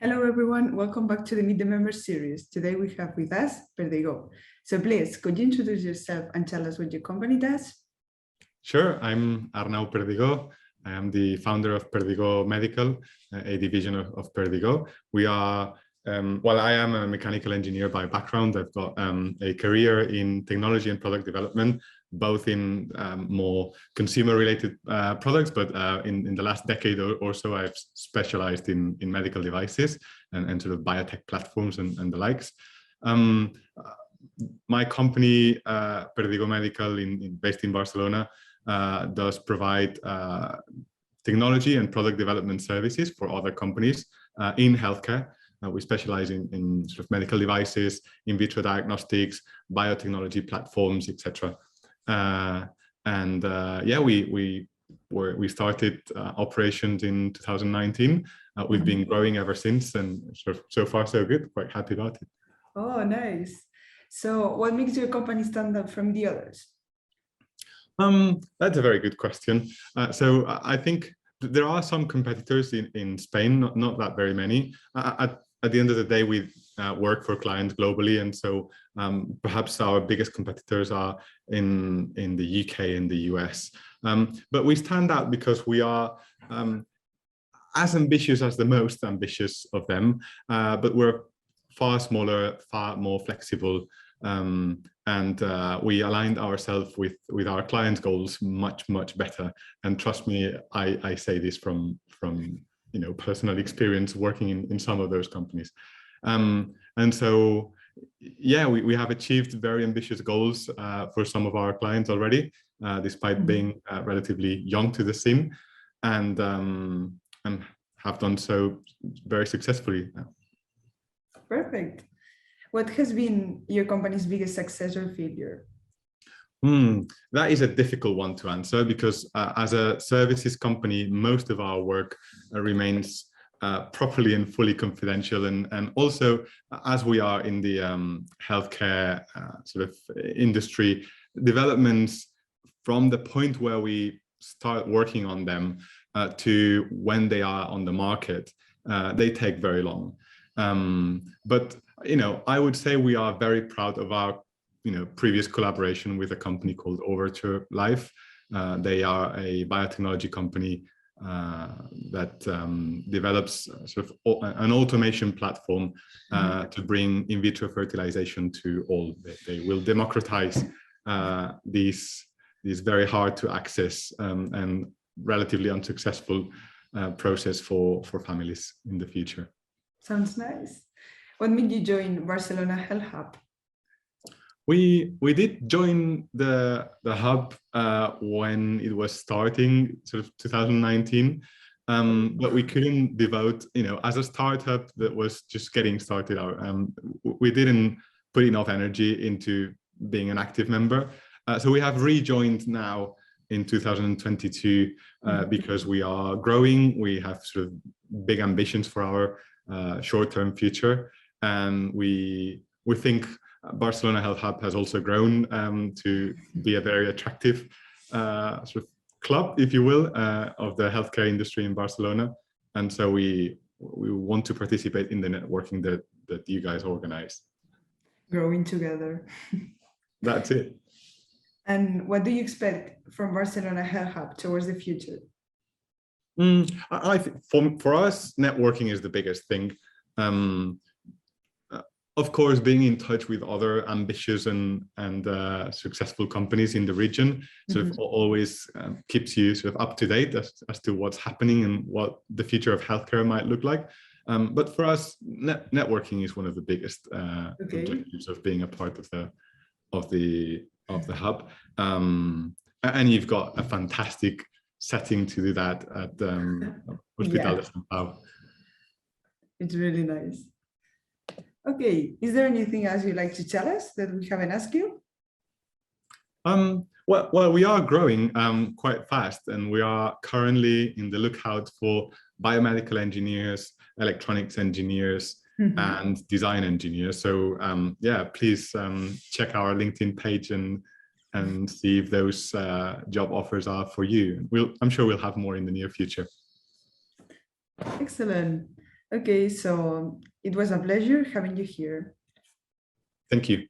Hello, everyone. Welcome back to the Meet the Members series. Today we have with us Perdigó. So please, could you introduce yourself and tell us what your company does? Sure. I'm Arnau Perdigó. I am the founder of Perdigó Medical, a division of Perdigó. We are, I am a mechanical engineer by background. I've got a career in technology and product development, both in more consumer-related products, but in the last decade or so, I've specialized in medical devices and sort of biotech platforms and the likes. My company, Perdigó Medical, based in Barcelona, does provide technology and product development services for other companies in healthcare. We specialize in sort of medical devices, in vitro diagnostics, biotechnology platforms, etc. We started operations in 2019. We've been growing ever since, and so far so good. Quite happy about it. Oh, nice. So what makes your company stand out from the others? That's a very good question. So I think there are some competitors in Spain, not that very many. At the end of the day, we work for clients globally, and so perhaps our biggest competitors are in the UK and the US. But we stand out because we are as ambitious as the most ambitious of them, but we're far smaller, far more flexible, and we aligned ourselves with our clients' goals much better. And trust me, I say this from personal experience working in some of those companies. And so yeah, we have achieved very ambitious goals for some of our clients already, despite being relatively young to the scene, and have done so very successfully now. Perfect. What has been your company's biggest success or failure? That is a difficult one to answer because as a services company, most of our work remains properly and fully confidential. And also, as we are in the healthcare sort of industry, developments from the point where we start working on them to when they are on the market, they take very long. But I would say we are very proud of our previous collaboration with a company called Overture Life. They are a biotechnology company that develops sort of an automation platform to bring in vitro fertilization to all. They will democratize these very hard to access and relatively unsuccessful process for families in the future. Sounds nice. What made you join Barcelona Health Hub? We did join the hub when it was starting, sort of 2019, but we couldn't devote, as a startup that was just getting started out, we didn't put enough energy into being an active member. So we have rejoined now in 2022 because we are growing. We have sort of big ambitions for our short-term future, and we think Barcelona Health Hub has also grown to be a very attractive sort of club, if you will, of the healthcare industry in Barcelona. And so we want to participate in the networking that you guys organize. Growing together. That's it. And what do you expect from Barcelona Health Hub towards the future? I think for us, networking is the biggest thing. Of course, being in touch with other ambitious and successful companies in the region sort of always keeps you sort of up to date as to what's happening and what the future of healthcare might look like. But for us, networking is one of the biggest objectives of being a part of the hub. And you've got a fantastic setting to do that at Hospital de Sant Pau. It's really nice. Okay, is there anything else you'd like to tell us that we haven't asked you? Well, we are growing quite fast, and we are currently in the lookout for biomedical engineers, electronics engineers, and design engineers. So yeah, please check our LinkedIn page and see if those job offers are for you. I'm sure we'll have more in the near future. Excellent. Okay, so it was a pleasure having you here. Thank you.